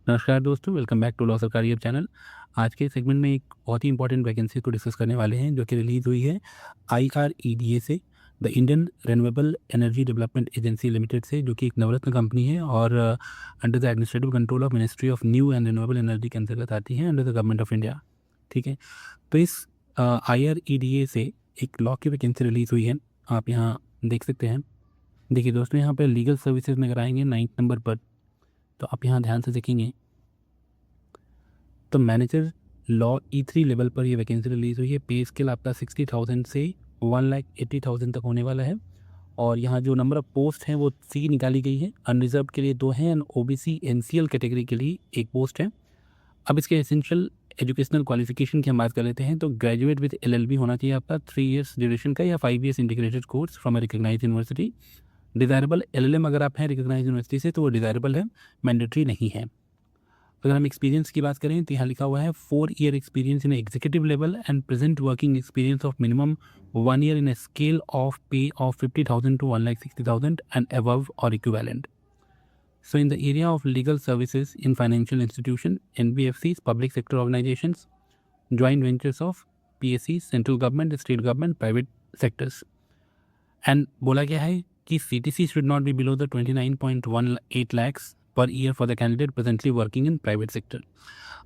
नमस्कार दोस्तों, welcome back to law सरकारी अब चैनल। आज के सेगमेंट में एक बहुत ही इंपॉर्टेंट वैकेंसी को डिस्कस करने वाले हैं जो कि रिलीज़ हुई है IREDA से, the Indian renewable energy development agency limited से, जो कि एक नवरत्न कंपनी है और under the administrative control of ministry of new and renewable energy के अंतर्गत आती है under the government of India. ठीक है, तो इस IREDA से एक लॉ की वैकेंसी रिलीज़ हुई है, आप यहाँ देख सकते हैं। देखिए दोस्तों, यहाँ पर लीगल सर्विसेज नजर आएंगे 9th नंबर पर, तो आप यहाँ ध्यान से देखेंगे तो मैनेजर लॉ E3 लेवल पर ये वैकेंसी रिलीज़ हुई है। पे स्केल आपका 60,000 से 1,80,000 तक होने वाला है और यहाँ जो नंबर ऑफ पोस्ट हैं वो 3 निकाली गई है। अनरिजर्व के लिए 2 हैं एंड OBC NCL कैटेगरी के लिए 1 पोस्ट है। अब इसके एसेंशियल एजुकेशनल क्वालिफिकेशन की हम बात कर लेते हैं तो ग्रेजुएट विद LLB होना चाहिए आपका 3 इयर्स ड्यूरेशन का या 5 years integrated course from a recognise university. Desirable LLM अगर आप हैं रिकग्नाइज यूनिवर्सिटी से तो वो डिज़ायरेबल है, मैंडेटरी नहीं है। अगर हम एक्सपीरियंस की बात करें तो यहाँ लिखा हुआ है 4 year experience in executive level and present working experience of minimum 1 year in a scale of पे of 50,000 to 1,60,000 and above or equivalent. So in the area of legal services in financial institution, NBFCs, public sector organizations, joint ventures of PSCs, central government, state government, private sectors. And बोला गया है कि CTC should not be below the 29.18 lakhs per year for the candidate presently working in private sector.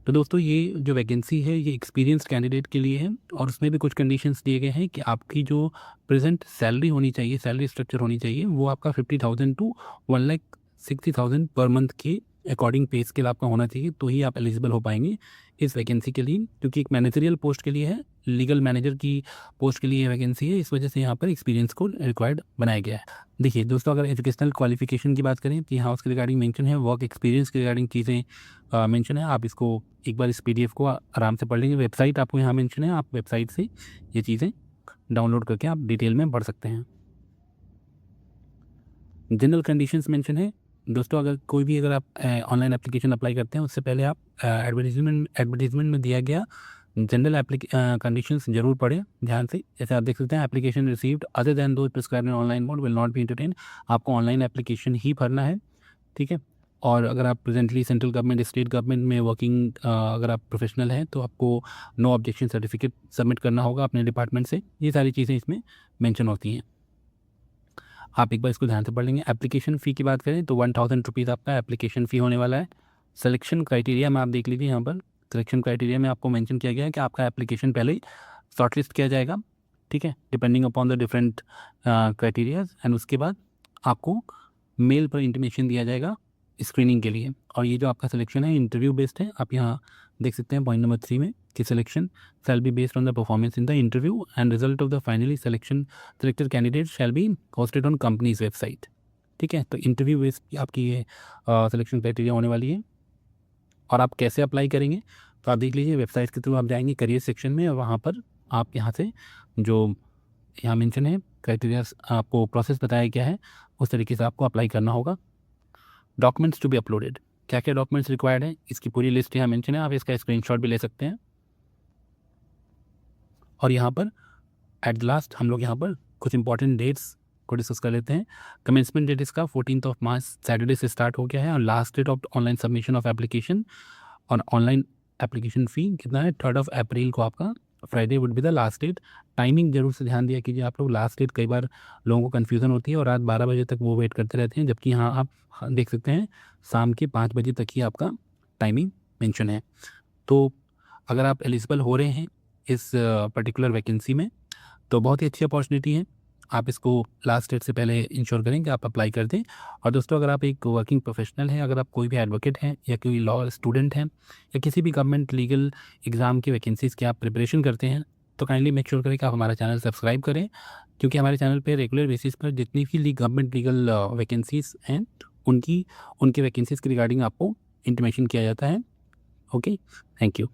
तो दोस्तों, ये जो vacancy है ये एक्सपीरियंस्ड कैंडिडेट के लिए है और उसमें भी कुछ कंडीशंस दिए गए हैं कि आपकी जो प्रेजेंट सैलरी होनी चाहिए, सैलरी स्ट्रक्चर होनी चाहिए, वो आपका 50,000 to 1,60,000 पर मंथ के अकॉर्डिंग पे स्केल आपका होना चाहिए, तो ही आप एलिजिबल हो पाएंगे इस वैकेंसी के लिए, क्योंकि एक मैनेजरियल पोस्ट के लिए है, लीगल मैनेजर की पोस्ट के लिए वैकेंसी है, इस वजह से यहाँ पर एक्सपीरियंस को रिक्वायर्ड बनाया गया है। देखिए दोस्तों, अगर एजुकेशनल क्वालिफिकेशन की बात करें तो यहाँ उसके रिगार्डिंग मेंशन है, वर्क एक्सपीरियंस के रिगार्डिंग चीज़ें मेंशन है। आप इसको एक बार इस PDF को आराम से पढ़ लेंगे। वेबसाइट आपको यहाँ मेंशन है, आप वेबसाइट से ये चीज़ें डाउनलोड करके आप डिटेल में पढ़ सकते हैं। जनरल कंडीशंस मेंशन है दोस्तों। अगर आप ऑनलाइन एप्लीकेशन अप्लाई करते हैं उससे पहले आप एडवर्टीजमेंट में दिया गया जनरल कंडीशंस जरूर पढ़ें ध्यान से। जैसे आप देख सकते हैं, application received other than those prescribed in online mode will not be entertain. आपको ऑनलाइन एप्लीकेशन ही भरना है, ठीक है। और अगर आप presently central government, state government में वर्किंग अगर आप प्रोफेशनल हैं तो आपको नो ऑब्जेक्शन सर्टिफिकेट सबमिट करना होगा अपने डिपार्टमेंट से। ये सारी चीज़ें इसमें मैंशन होती हैं, आप एक बार इसको ध्यान से पढ़ लेंगे। एप्लीकेशन फ़ी की बात करें तो 1,000 रुपीज़ आपका एप्लीकेशन फ़ी होने वाला है। सिलेक्शन क्राइटेरिया में आप देख लीजिए, यहाँ पर सिलेक्शन क्राइटेरिया में आपको मेंशन किया गया है कि आपका एप्लीकेशन पहले ही शॉर्टलिस्ट किया जाएगा, ठीक है, depending upon the different criterias, and उसके बाद आपको मेल पर इंटीमेशन दिया जाएगा स्क्रीनिंग के लिए। और ये जो आपका सिलेक्शन है इंटरव्यू बेस्ड है, आप यहाँ देख सकते हैं पॉइंट नंबर 3 में कि selection shall be based on the performance in the interview and result of the finally selected candidate shall be posted on companies website, ठीक है। तो इंटरव्यू बेस्ड आपकी ये सिलेक्शन क्राइटेरिया होने वाली है। और आप कैसे अप्लाई करेंगे तो आप देख लीजिए, वेबसाइट के थ्रू आप जाएंगे करियर सेक्शन में और वहाँ पर आप यहाँ से जो यहाँ मेंशन है क्राइटेरिया, आपको प्रोसेस बताया गया है, उस तरीके से आपको अप्लाई करना होगा। डॉक्यूमेंट्स टू बी अपलोडेड, क्या क्या डॉक्यूमेंट्स रिक्वायर्ड है इसकी पूरी लिस्ट यहाँ मेंशन है, आप इसका स्क्रीनशॉट भी ले सकते हैं। और यहाँ पर एट द लास्ट हम लोग यहाँ पर कुछ इंपॉर्टेंट डेट्स को डिस्कस कर लेते हैं। कमेंसमेंट डेट इसका 14 मार्च सैटरडे से स्टार्ट हो गया है और last date of online submission of application और ऑनलाइन एप्लीकेशन फ़ी कितना है, 3 अप्रैल को आपका Friday would be the last date. Timing जरूर से ध्यान दिया कीजिए आप लोग, लास्ट डेट कई बार लोगों को कन्फ्यूज़न होती है और रात 12 बजे तक वो वेट करते रहते हैं, जबकि यहाँ आप देख सकते हैं शाम के 5 बजे तक ही आपका टाइमिंग मेंशन है। तो अगर आप एलिजिबल हो रहे हैं इस पर्टिकुलर वैकेंसी में तो बहुत ही अच्छी अपॉर्चुनिटी है, आप इसको लास्ट डेट से पहले इंश्योर करें कि आप अप्लाई कर दें। और दोस्तों, अगर आप एक वर्किंग प्रोफेशनल हैं, अगर आप कोई भी एडवोकेट हैं या कोई लॉ स्टूडेंट हैं या किसी भी गवर्नमेंट लीगल एग्ज़ाम की वैकेंसीज़ की आप प्रिपरेशन करते हैं तो काइंडली मेक श्योर करें कि आप हमारा चैनल सब्सक्राइब करें, क्योंकि हमारे चैनल पर रेगुलर बेसिस पर जितनी भी गवर्नमेंट लीगल वैकेंसीज़ हैं उनकी वैकेंसीज़ के रिगार्डिंग आपको इंटीमेशन किया जाता है। Okay, thank you.